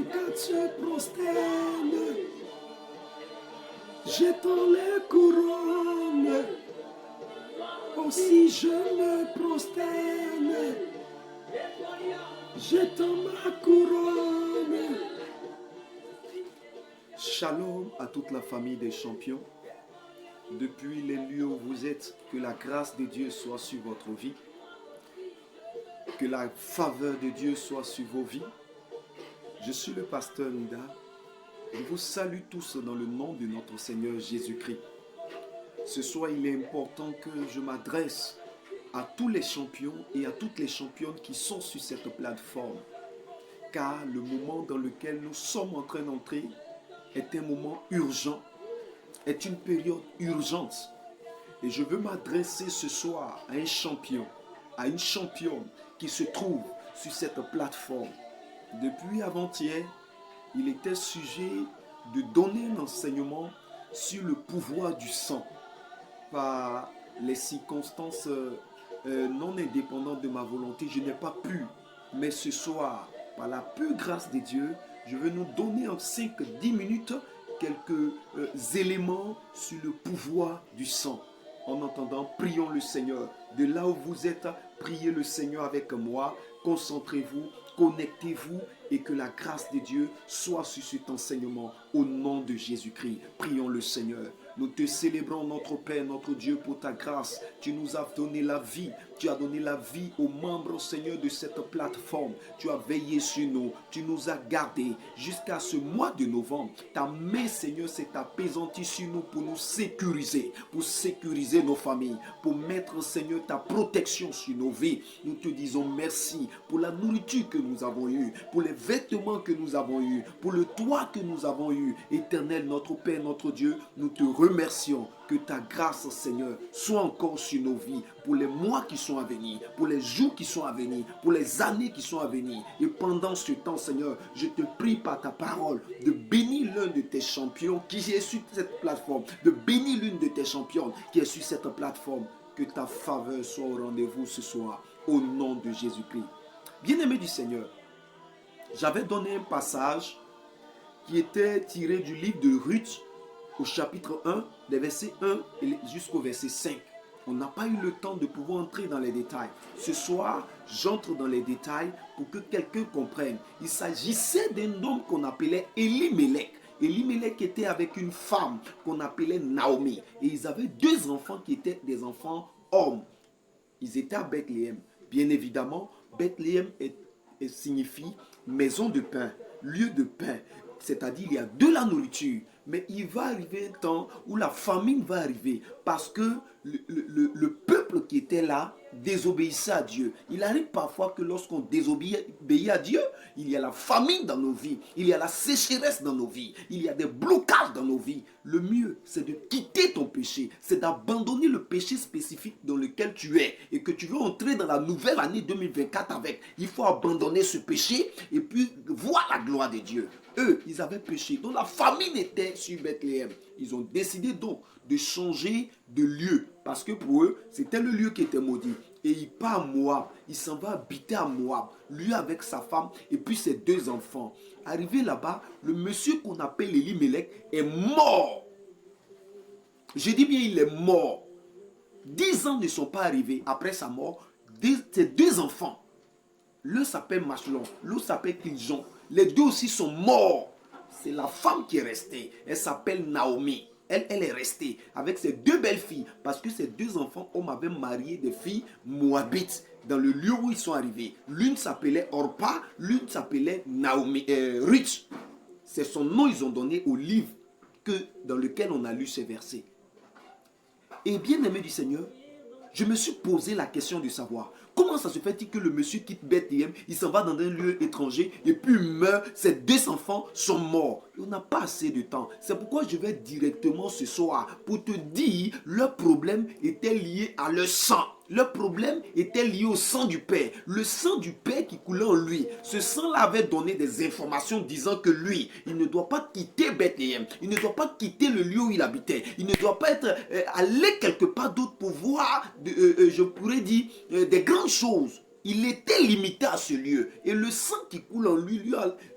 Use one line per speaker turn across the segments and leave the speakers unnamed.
regarde se prosterne, jetant les couronnes. Aussi je me prosterne, jetant ma couronne. Shalom à toute la famille des champions. Depuis les lieux où vous êtes, que la grâce de Dieu soit sur votre vie. Que la faveur de Dieu soit sur vos vies. Je suis le pasteur Nida. Je vous salue tous dans le nom de notre Seigneur Jésus-Christ. Ce soir, il est important que je m'adresse à tous les champions et à toutes les championnes qui sont sur cette plateforme. Car le moment dans lequel nous sommes en train d'entrer est un moment urgent, est une période urgente. Et je veux m'adresser ce soir à un champion, à une championne qui se trouve sur cette plateforme. Depuis avant-hier, il était sujet de donner un enseignement sur le pouvoir du sang. Par les circonstances non indépendantes de ma volonté, je n'ai pas pu. Mais ce soir, par la pure grâce de Dieu, je veux nous donner en 5-10 minutes quelques éléments sur le pouvoir du sang. En entendant, prions le Seigneur. De là où vous êtes, priez le Seigneur avec moi. Concentrez-vous, connectez-vous et que la grâce de Dieu soit sur cet enseignement au nom de Jésus-Christ. Prions le Seigneur. Nous te célébrons, notre Père, notre Dieu, pour ta grâce. Tu nous as donné la vie. Tu as donné la vie aux membres, Seigneur, de cette plateforme. Tu as veillé sur nous. Tu nous as gardés jusqu'à ce mois de novembre. Ta main, Seigneur, s'est apaisantie sur nous pour nous sécuriser nos familles, pour mettre, Seigneur, ta protection sur nos vies. Nous te disons merci pour la nourriture que nous avons eue, pour les vêtements que nous avons eus, pour le toit que nous avons eu. Éternel, notre Père, notre Dieu, nous te remercions. Que ta grâce, Seigneur, soit encore sur nos vies pour les mois qui sont à venir, pour les jours qui sont à venir, pour les années qui sont à venir. Et pendant ce temps, Seigneur, je te prie par ta parole de bénir l'un de tes champions qui est sur cette plateforme, de bénir l'une de tes championnes qui est sur cette plateforme. Que ta faveur soit au rendez-vous ce soir, au nom de Jésus-Christ. Bien-aimé du Seigneur, j'avais donné un passage qui était tiré du livre de Ruth, au chapitre 1, des versets 1 jusqu'au verset 5. On n'a pas eu le temps de pouvoir entrer dans les détails. Ce soir, j'entre dans les détails pour que quelqu'un comprenne. Il s'agissait d'un homme qu'on appelait Elimelech. Elimelech était avec une femme qu'on appelait Naomi. Et ils avaient 2 enfants qui étaient des enfants hommes. Ils étaient à Bethléem. Bien évidemment, Bethléem signifie maison de pain, lieu de pain. C'est-à-dire il y a de la nourriture. Mais il va arriver un temps où la famine va arriver parce que le peuple qui était là désobéissait à Dieu. Il arrive parfois que lorsqu'on désobéit à Dieu, il y a la famine dans nos vies, il y a la sécheresse dans nos vies, il y a des blocages dans nos vies. Le mieux, c'est de quitter ton péché, c'est d'abandonner le péché spécifique dans lequel tu es et que tu veux entrer dans la nouvelle année 2024 avec. Il faut abandonner ce péché et puis voir la gloire de Dieu. Eux, ils avaient péché, donc la famine était sur Bethléem. Ils ont décidé donc de changer de lieu parce que pour eux, c'était le lieu qui était maudit. Et il part à Moab, il s'en va habiter à Moab, lui avec sa femme et puis ses 2 enfants. Arrivé là-bas, le monsieur qu'on appelle Elimelech est mort. Je dis bien, il est mort. 10 ans ne sont pas arrivés après sa mort. Ses 2 enfants, l'un s'appelle Machlon, l'autre s'appelle Kiljon. Les 2 aussi sont morts. C'est la femme qui est restée. Elle s'appelle Naomi. Elle est restée avec ses 2 belles filles parce que ses 2 enfants, on m'avait marié des filles moabites dans le lieu où ils sont arrivés. L'une s'appelait Orpa, l'une s'appelait Naomi, Ruth. C'est son nom ils ont donné au livre dans lequel on a lu ces versets. Et bien aimé du Seigneur, je me suis posé la question de savoir comment ça se fait-il que le monsieur quitte Bethléem, il s'en va dans un lieu étranger et puis il meurt, ses 2 enfants sont morts. On n'a pas assez de temps. C'est pourquoi je vais directement ce soir pour te dire leur problème était lié à leur sang. Leur problème était lié au sang du Père. Le sang du Père qui coulait en lui. Ce sang-là avait donné des informations disant que lui, il ne doit pas quitter Bethléem. Il ne doit pas quitter le lieu où il habitait. Il ne doit pas être allé quelque part d'autre pour voir, je pourrais dire, des grandes choses. Il était limité à ce lieu. Et le sang qui coule en lui,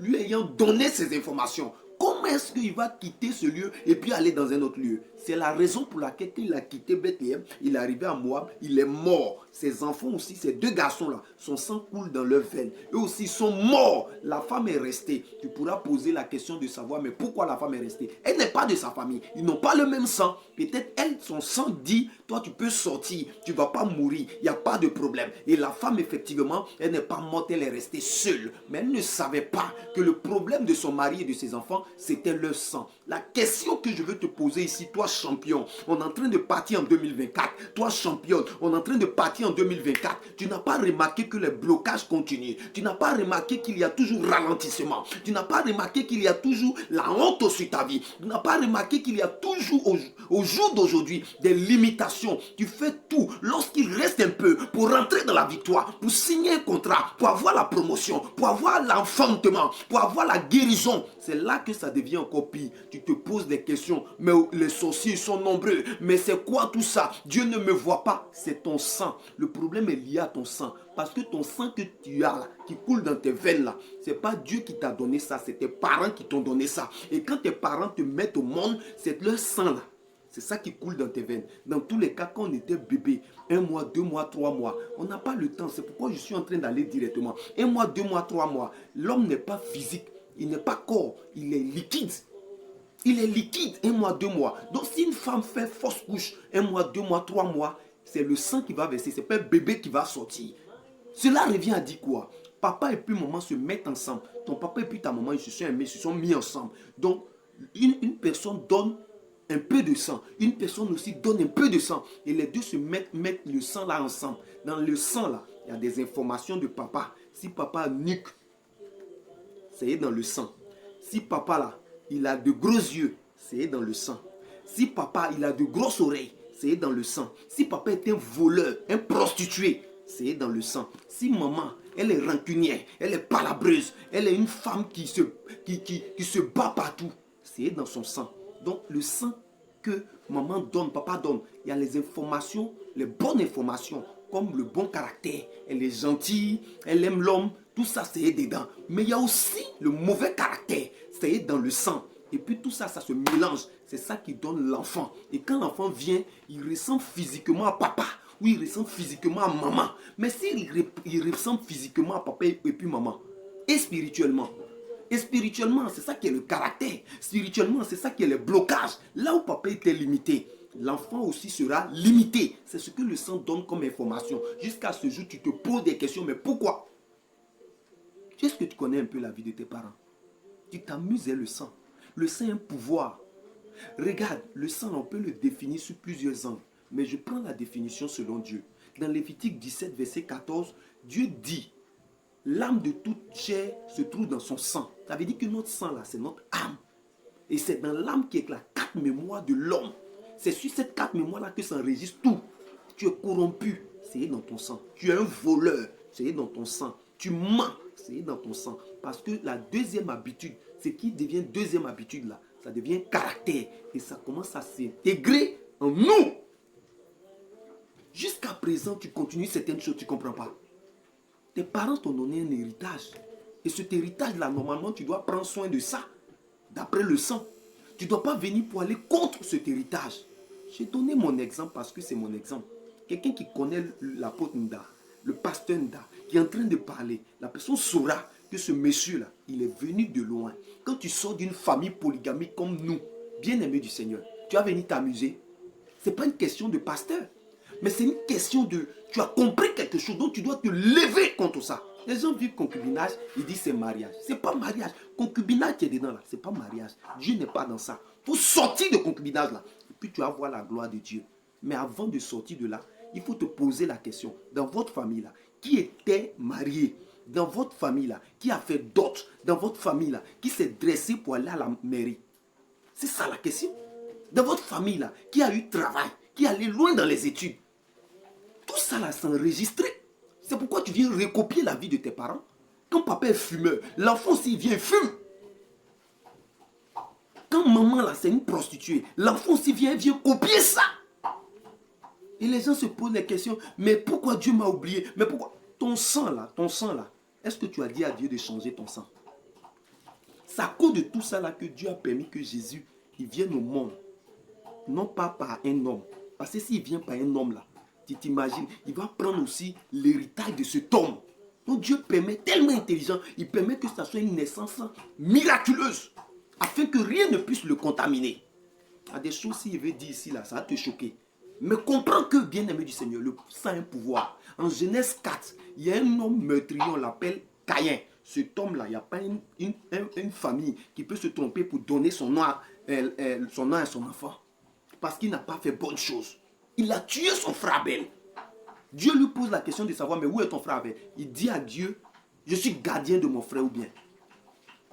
lui ayant donné ces informations, comment est-ce qu'il va quitter ce lieu et puis aller dans un autre lieu? C'est la raison pour laquelle il a quitté Bethléem, il est arrivé à Moab, il est mort. Ses enfants aussi, ces deux garçons-là, son sang coule dans leurs veines. Eux aussi sont morts. La femme est restée. Tu pourras poser la question de savoir, mais pourquoi la femme est restée? Elle n'est pas de sa famille. Ils n'ont pas le même sang. Peut-être elle, son sang dit, toi tu peux sortir, tu ne vas pas mourir, il n'y a pas de problème. Et la femme, effectivement, elle n'est pas morte, elle est restée seule. Mais elle ne savait pas que le problème de son mari et de ses enfants, c'était le sang. La question que je veux te poser ici, toi champion, on est en train de partir en 2024. Toi championne, on est en train de partir en 2024. Tu n'as pas remarqué que les blocages continuent. Tu n'as pas remarqué qu'il y a toujours ralentissement. Tu n'as pas remarqué qu'il y a toujours la honte sur ta vie. Tu n'as pas remarqué qu'il y a toujours au jour d'aujourd'hui des limitations. Tu fais tout lorsqu'il reste un peu pour rentrer dans la victoire, pour signer un contrat, pour avoir la promotion, pour avoir l'enfantement, pour avoir la guérison. C'est là que ça devient encore pire. Tu te poses des questions, mais les sorciers sont nombreux. Mais c'est quoi tout ça? Dieu ne me voit pas. C'est ton sang. Le problème est lié à ton sang. Parce que ton sang que tu as là, qui coule dans tes veines là, c'est pas Dieu qui t'a donné ça, c'est tes parents qui t'ont donné ça. Et quand tes parents te mettent au monde, c'est leur sang là. C'est ça qui coule dans tes veines. Dans tous les cas, quand on était bébé, 1 mois, 2 mois, 3 mois, on n'a pas le temps. C'est pourquoi je suis en train d'aller directement. 1 mois, 2 mois, 3 mois. L'homme n'est pas physique. Il n'est pas corps. Il est liquide. Il est liquide 1 mois, 2 mois. Donc si une femme fait fausse couche 1 mois, 2 mois, 3 mois, c'est le sang qui va verser. Ce n'est pas un bébé qui va sortir. Cela revient à dire quoi? Papa et puis maman se mettent ensemble. Ton papa et puis ta maman, ils se sont aimés, ils se sont mis ensemble. Donc une personne donne un peu de sang. Une personne aussi donne un peu de sang. Et les deux se mettent le sang là ensemble. Dans le sang là, il y a des informations de papa. Si papa nuque, c'est dans le sang. Si papa là, il a de gros yeux, c'est dans le sang. Si papa, il a de grosses oreilles, c'est dans le sang. Si papa est un voleur, un prostitué, c'est dans le sang. Si maman, elle est rancunière, elle est palabreuse, elle est une femme qui se bat partout, c'est dans son sang. Donc le sang que maman donne, papa donne, il y a les informations, les bonnes informations, comme le bon caractère. Elle est gentille, elle aime l'homme, tout ça c'est dedans. Mais il y a aussi le mauvais caractère, c'est dans le sang. Et puis tout ça, ça se mélange. C'est ça qui donne l'enfant. Et quand l'enfant vient, il ressemble physiquement à papa. Ou il ressemble physiquement à maman. Mais s'il ressemble physiquement à papa et puis maman, et spirituellement, c'est ça qui est le caractère. Spirituellement, c'est ça qui est le blocage. Là où papa était limité, l'enfant aussi sera limité. C'est ce que le sang donne comme information. Jusqu'à ce jour, tu te poses des questions. Mais pourquoi? Est-ce que tu connais un peu la vie de tes parents? Tu t'amuses avec le sang. Le sang a un pouvoir. Regarde, le sang, on peut le définir sous plusieurs angles. Mais je prends la définition selon Dieu. Dans Lévitique 17, verset 14, Dieu dit, l'âme de toute chair se trouve dans son sang. Ça veut dire que notre sang, là, c'est notre âme. Et c'est dans l'âme qui est la carte mémoire de l'homme. C'est sur cette carte mémoire-là que s'enregistre tout. Tu es corrompu, c'est dans ton sang. Tu es un voleur, c'est dans ton sang. Tu mens, c'est dans ton sang. Parce que la deuxième habitude, ce qui devient deuxième habitude là, ça devient caractère. Et ça commence à s'intégrer en nous. Jusqu'à présent, tu continues certaines choses, tu ne comprends pas. Tes parents t'ont donné un héritage. Et cet héritage-là, normalement, tu dois prendre soin de ça. D'après le sang. Tu ne dois pas venir pour aller contre cet héritage. J'ai donné mon exemple parce que c'est mon exemple. Quelqu'un qui connaît l'apôtre Nda, le pasteur Nda, qui est en train de parler, la personne saura que ce monsieur-là, il est venu de loin. Quand tu sors d'une famille polygamique comme nous, bien-aimés du Seigneur, tu vas venir t'amuser. Ce n'est pas une question de pasteur. Mais c'est une question de... Tu as compris quelque chose, donc tu dois te lever contre ça. Les gens vivent concubinage, ils disent c'est mariage. Ce n'est pas mariage. Concubinage qui est dedans là, ce n'est pas mariage. Dieu n'est pas dans ça. Il faut sortir de concubinage là. Et puis tu vas voir la gloire de Dieu. Mais avant de sortir de là, il faut te poser la question. Dans votre famille là, qui était marié? Dans votre famille là, qui a fait dot? Dans votre famille là, qui s'est dressé pour aller à la mairie? C'est ça la question. Dans votre famille là, qui a eu travail? Qui est allé loin dans les études? Tout ça là, c'est enregistré. C'est pourquoi tu viens recopier la vie de tes parents. Quand papa est fumeur, l'enfant s'il vient fume. Quand maman là, c'est une prostituée, l'enfant s'il vient copier ça. Et les gens se posent des questions. Mais pourquoi Dieu m'a oublié? Mais pourquoi? ton sang là, est-ce que tu as dit à Dieu de changer ton sang? C'est à cause de tout ça là que Dieu a permis que Jésus, il vienne au monde. Non pas par un homme. Parce que s'il vient par un homme là, tu t'imagines, il va prendre aussi l'héritage de cet homme. Donc Dieu permet, tellement intelligent, il permet que ça soit une naissance miraculeuse. Afin que rien ne puisse le contaminer. Il y a des choses, s'il veut dire ici là, ça va te choquer. Mais comprends que, bien-aimé du Seigneur, le sang a un pouvoir. En Genèse 4, il y a un homme meurtrier, on l'appelle Caïn. Cet homme-là, il n'y a pas une famille qui peut se tromper pour donner son nom à son enfant. Parce qu'il n'a pas fait bonne chose. Il a tué son frère Abel. Dieu lui pose la question de savoir, mais où est ton frère Abel? Il dit à Dieu, je suis gardien de mon frère ou bien?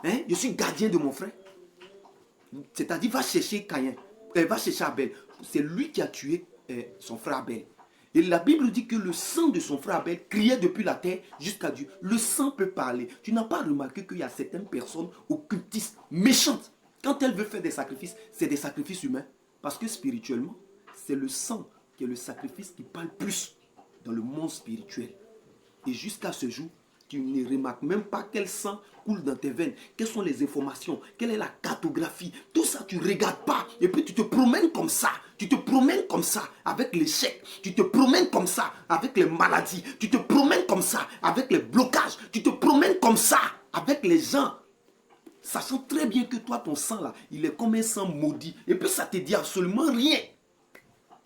Hein? Je suis gardien de mon frère. C'est-à-dire, va chercher Caïn. Va chercher Abel. C'est lui qui a tué son frère Abel. Et la Bible dit que le sang de son frère Abel criait depuis la terre jusqu'à Dieu. Le sang peut parler. Tu n'as pas remarqué qu'il y a certaines personnes occultistes, méchantes. Quand elles veulent faire des sacrifices, c'est des sacrifices humains. Parce que spirituellement, c'est le sang qui est le sacrifice qui parle plus dans le monde spirituel. Et jusqu'à ce jour, tu ne remarques même pas quel sang coule dans tes veines. Quelles sont les informations? Quelle est la cartographie? Tout ça, tu ne regardes pas. Et puis tu te promènes comme ça. Tu te promènes comme ça avec l'échec. Tu te promènes comme ça avec les maladies. Tu te promènes comme ça avec les blocages. Tu te promènes comme ça avec les gens. Sachant très bien que toi, ton sang là, il est comme un sang maudit. Et puis ça te dit absolument rien.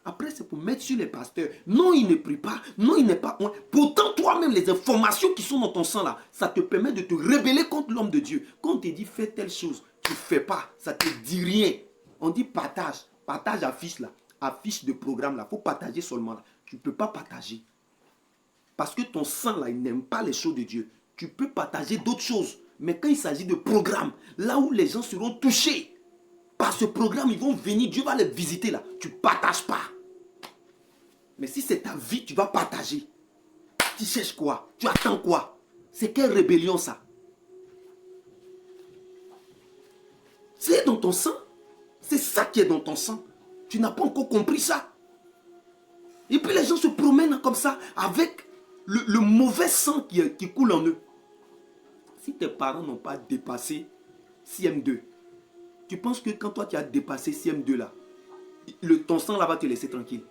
Après, c'est pour mettre sur les pasteurs. Non, il ne prie pas. Non, il n'est pas loin. Pourtant, toi-même, les informations qui sont dans ton sang là, ça te permet de te rebeller contre l'homme de Dieu. Quand on te dit fais telle chose, tu ne fais pas. Ça ne te dit rien. On dit partage. Partage affiche là. Affiche de programme là. Il faut partager seulement là. Tu ne peux pas partager. Parce que ton sang là, il n'aime pas les choses de Dieu. Tu peux partager d'autres choses. Mais quand il s'agit de programme, là où les gens seront touchés par ce programme, ils vont venir, Dieu va les visiter là. Tu ne partages pas. Mais si c'est ta vie, tu vas partager. Tu cherches quoi? Tu attends quoi? C'est quelle rébellion ça? C'est dans ton sang. C'est ça qui est dans ton sang. Tu n'as pas encore compris ça. Et puis les gens se promènent comme ça avec le mauvais sang qui coule en eux. Si tes parents n'ont pas dépassé CM2, tu penses que quand toi tu as dépassé CM2 là, ton sang là va te laisser tranquille?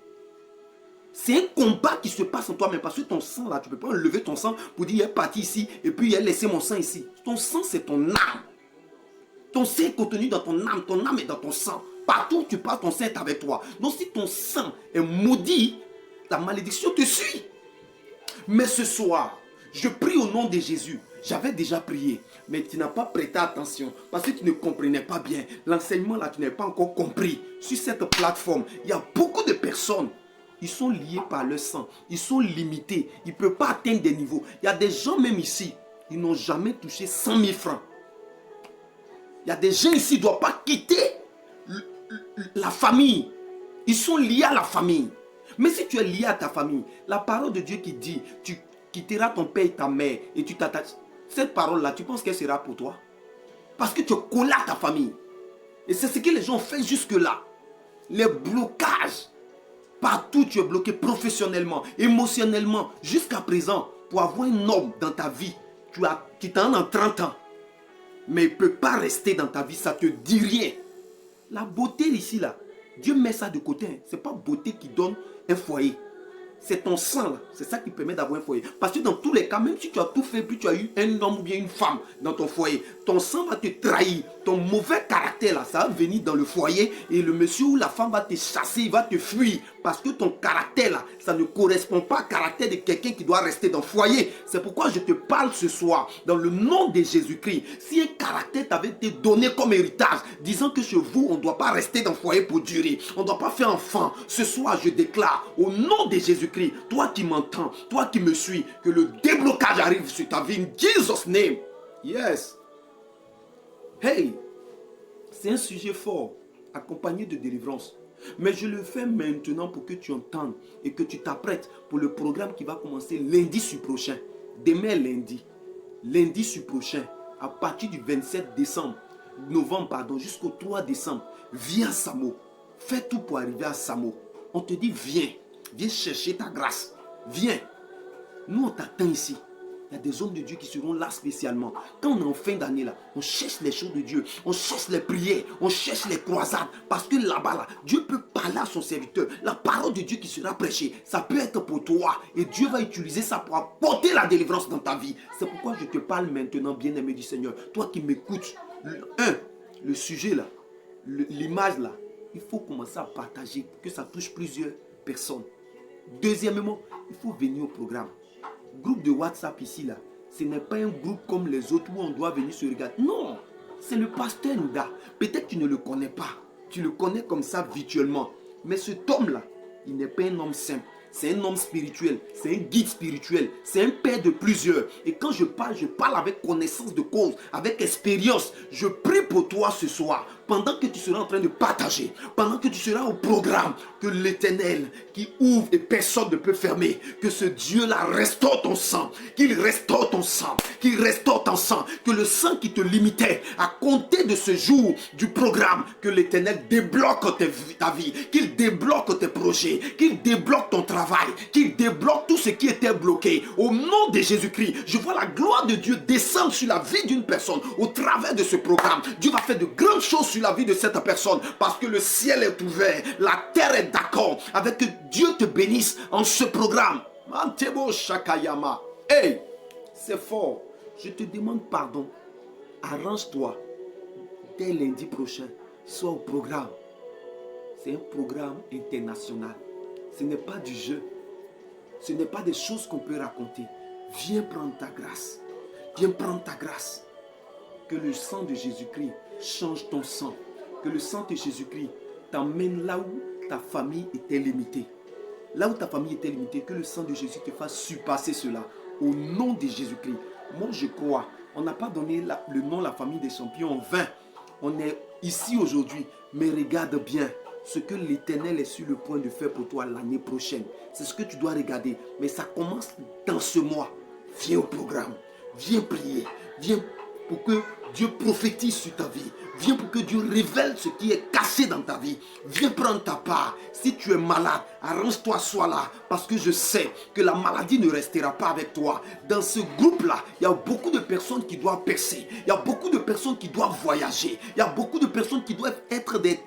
C'est un combat qui se passe en toi-même parce que ton sang là, tu ne peux pas enlever ton sang pour dire il est parti ici et puis il a laissé mon sang ici. Ton sang c'est ton âme. Ton sang est contenu dans ton âme est dans ton sang. Partout où tu pars, ton sang est avec toi. Donc si ton sang est maudit, ta malédiction te suit. Mais ce soir, je prie au nom de Jésus. J'avais déjà prié, mais tu n'as pas prêté attention parce que tu ne comprenais pas bien. L'enseignement là, tu n'as pas encore compris. Sur cette plateforme, il y a beaucoup de personnes. Ils sont liés par le sang. Ils sont limités. Ils ne peuvent pas atteindre des niveaux. Il y a des gens même ici, ils n'ont jamais touché 100 000 francs. Il y a des gens ici qui ne doivent pas quitter la famille. Ils sont liés à la famille. Mais si tu es lié à ta famille, la parole de Dieu qui dit, tu quitteras ton père et ta mère et tu t'attaches. Cette parole-là, tu penses qu'elle sera pour toi? Parce que tu es collé à ta famille. Et c'est ce que les gens ont fait jusque-là. Les blocages. Partout tu es bloqué professionnellement, émotionnellement, jusqu'à présent, pour avoir un homme dans ta vie, tu t'en as 30 ans. Mais il ne peut pas rester dans ta vie, ça ne te dit rien. La beauté ici, là, Dieu met ça de côté. Ce n'est pas beauté qui donne un foyer. C'est ton sang là, c'est ça qui permet d'avoir un foyer. Parce que dans tous les cas, même si tu as tout fait, puis tu as eu un homme ou bien une femme dans ton foyer, ton sang va te trahir. Ton mauvais caractère là, ça va venir dans le foyer et le monsieur ou la femme va te chasser, il va te fuir. Parce que ton caractère là, ça ne correspond pas au caractère de quelqu'un qui doit rester dans le foyer. C'est pourquoi je te parle ce soir, dans le nom de Jésus-Christ. Si un caractère t'avait été donné comme héritage, disant que chez vous, on ne doit pas rester dans le foyer pour durer, on ne doit pas faire enfant. Ce soir, je déclare, au nom de Jésus-Christ, toi qui m'entends, toi qui me suis, que le déblocage arrive sur ta vie. In Jesus' name. Yes. Hey, c'est un sujet fort, accompagné de délivrance. Mais je le fais maintenant pour que tu entendes et que tu t'apprêtes pour le programme qui va commencer lundi prochain. Demain lundi. Lundi prochain, à partir du 27 novembre, jusqu'au 3 décembre. Viens à Samo. Fais tout pour arriver à Samo. On te dit viens. Viens chercher ta grâce. Viens. Nous, on t'attend ici. Il y a des hommes de Dieu qui seront là spécialement. Quand on est en fin d'année, là, on cherche les choses de Dieu. On cherche les prières. On cherche les croisades. Parce que là-bas, là, Dieu peut parler à son serviteur. La parole de Dieu qui sera prêchée, ça peut être pour toi. Et Dieu va utiliser ça pour apporter la délivrance dans ta vie. C'est pourquoi je te parle maintenant, bien-aimé du Seigneur. Toi qui m'écoutes, le sujet là, l'image là, il faut commencer à partager pour que ça touche plusieurs personnes. Deuxièmement, il faut venir au programme. Groupe de WhatsApp ici là, ce n'est pas un groupe comme les autres où on doit venir se regarder. Non, c'est le pasteur Nda. Peut-être que tu ne le connais pas. Tu le connais comme ça virtuellement. Mais cet homme-là, il n'est pas un homme simple. C'est un homme spirituel, c'est un guide spirituel, c'est un père de plusieurs. Et quand je parle avec connaissance de cause, avec expérience. Je prie pour toi ce soir, pendant que tu seras en train de partager, pendant que tu seras au programme, que l'Éternel qui ouvre et personne ne peut fermer, que ce Dieu-là restaure ton sang, qu'il restaure ton sang, qu'il restaure ton sang, que le sang qui te limitait à compter de ce jour du programme, que l'Éternel débloque ta vie, qu'il débloque tes projets, qu'il débloque ton travail, qu'il débloque tout ce qui était bloqué. Au nom de Jésus-Christ, je vois la gloire de Dieu descendre sur la vie d'une personne au travers de ce programme. Dieu va faire de grandes choses sur la vie de cette personne parce que le ciel est ouvert, la terre est d'accord avec que Dieu te bénisse en ce programme. Mantebo Shakayama. Hey, c'est fort. Je te demande pardon. Arrange-toi. Dès lundi prochain, sois au programme. C'est un programme international. Ce n'est pas du jeu. Ce n'est pas des choses qu'on peut raconter. Viens prendre ta grâce. Viens prendre ta grâce. Que le sang de Jésus-Christ change ton sang. Que le sang de Jésus-Christ t'emmène là où ta famille était limitée. Là où ta famille était limitée, que le sang de Jésus te fasse surpasser cela. Au nom de Jésus-Christ. Moi, je crois. On n'a pas donné le nom de la famille des champions en vain. On est ici aujourd'hui. Mais regarde bien ce que l'Éternel est sur le point de faire pour toi l'année prochaine. C'est ce que tu dois regarder. Mais ça commence dans ce mois. Viens au programme. Viens prier. Viens pour que Dieu prophétise sur ta vie. Viens pour que Dieu révèle ce qui est caché dans ta vie. Viens prendre ta part. Si tu es malade, arrange-toi, sois là. Parce que je sais que la maladie ne restera pas avec toi. Dans ce groupe-là, il y a beaucoup de personnes qui doivent percer. Il y a beaucoup de personnes qui doivent voyager. Il y a beaucoup de personnes qui doivent être des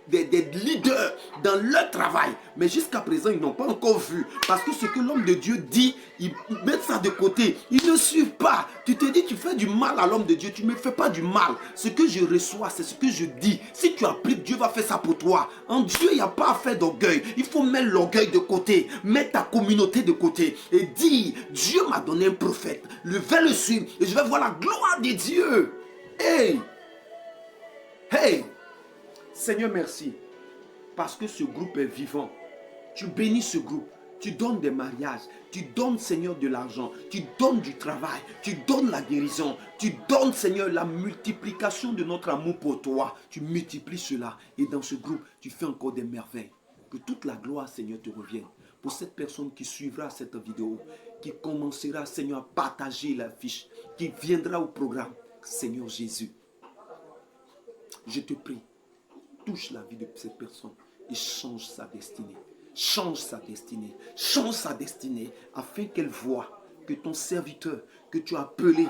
leaders dans leur travail. Mais jusqu'à présent, ils n'ont pas encore vu. Parce que ce que l'homme de Dieu dit, ils mettent ça de côté. Ils ne suivent pas. Tu te dis, tu fais du mal à l'homme de Dieu. Tu ne me fais pas du mal. Ce que je reçois, c'est ce que je dis. Si tu appliques, Dieu va faire ça pour toi. En Dieu, il n'y a pas à faire d'orgueil. Il faut mettre l'orgueil de côté. Mettre ta communauté de côté. Et dire, Dieu m'a donné un prophète. Je vais le suivre. Et je vais voir la gloire de Dieu. Hey! Hey! Seigneur, merci. Parce que ce groupe est vivant. Tu bénis ce groupe. Tu donnes des mariages, tu donnes, Seigneur, de l'argent, tu donnes du travail, tu donnes la guérison, tu donnes, Seigneur, la multiplication de notre amour pour toi. Tu multiplies cela et dans ce groupe, tu fais encore des merveilles. Que toute la gloire, Seigneur, te revienne. Pour cette personne qui suivra cette vidéo, qui commencera, Seigneur, à partager la fiche, qui viendra au programme, Seigneur Jésus, je te prie, touche la vie de cette personne et change sa destinée. Change sa destinée. Change sa destinée afin qu'elle voie que ton serviteur que tu as appelé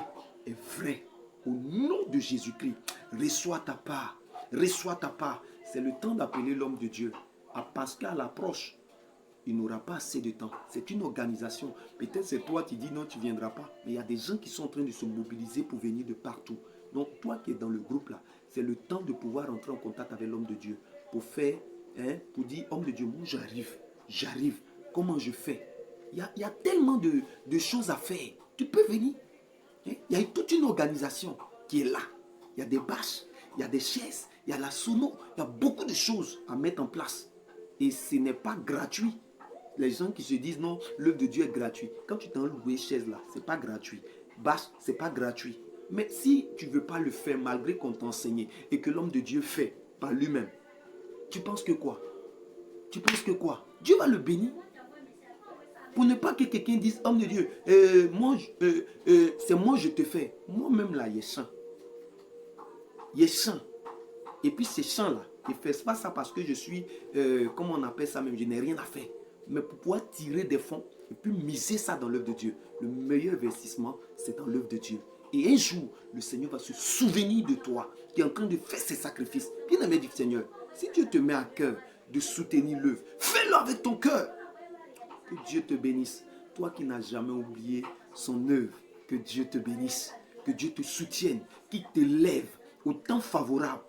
est vrai. Au nom de Jésus-Christ, reçois ta part. Reçois ta part. C'est le temps d'appeler l'homme de Dieu. Parce qu'à l'approche, il n'aura pas assez de temps. C'est une organisation. Peut-être c'est toi qui dis non, tu ne viendras pas. Mais il y a des gens qui sont en train de se mobiliser pour venir de partout. Donc toi qui es dans le groupe là, c'est le temps de pouvoir entrer en contact avec l'homme de Dieu pour faire, pour dire, homme de Dieu, moi j'arrive, comment je fais? Il y a tellement de choses à faire. Tu peux venir. Il y a toute une organisation qui est là. Il y a des bâches, il y a des chaises, il y a la sono, il y a beaucoup de choses à mettre en place. Et ce n'est pas gratuit. Les gens qui se disent non, l'œuvre de Dieu est gratuit. Quand tu t'en loues chaise là, ce n'est pas gratuit. Bâche, ce n'est pas gratuit. Mais si tu ne veux pas le faire malgré qu'on t'enseigne et que l'homme de Dieu fait par lui-même, tu penses que quoi? Tu penses que quoi? Dieu va le bénir. Pour ne pas que quelqu'un dise, homme de Dieu, c'est moi je te fais. Moi-même là, il est chant. Il est chant. Et puis ces chants-là, ils ne font pas ça parce que je suis, comment on appelle ça même, je n'ai rien à faire. Mais pour pouvoir tirer des fonds, et puis miser ça dans l'œuvre de Dieu. Le meilleur investissement, c'est dans l'œuvre de Dieu. Et un jour, le Seigneur va se souvenir de toi qui est en train de faire ses sacrifices. Bien-aimé du Seigneur, si Dieu te met à cœur de soutenir l'œuvre, fais-le avec ton cœur. Que Dieu te bénisse. Toi qui n'as jamais oublié son œuvre, que Dieu te bénisse. Que Dieu te soutienne, qu'il te lève au temps favorable,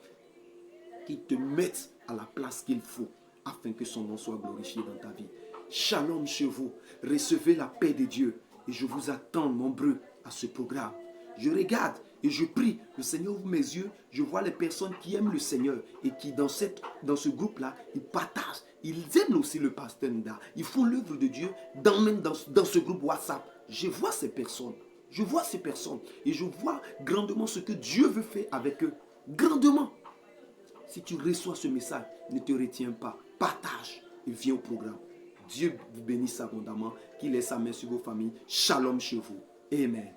qu'il te mette à la place qu'il faut afin que son nom soit glorifié dans ta vie. Shalom chez vous. Recevez la paix de Dieu. Et je vous attends nombreux à ce programme. Je regarde et je prie. Le Seigneur ouvre mes yeux. Je vois les personnes qui aiment le Seigneur et qui dans ce groupe-là, ils partagent. Ils aiment aussi le pasteur Nda. Ils font l'œuvre de Dieu même dans ce groupe WhatsApp. Je vois ces personnes. Je vois ces personnes. Et je vois grandement ce que Dieu veut faire avec eux. Grandement. Si tu reçois ce message, ne te retiens pas. Partage et viens au programme. Dieu vous bénisse abondamment. Qu'il laisse sa main sur vos familles. Shalom chez vous. Amen.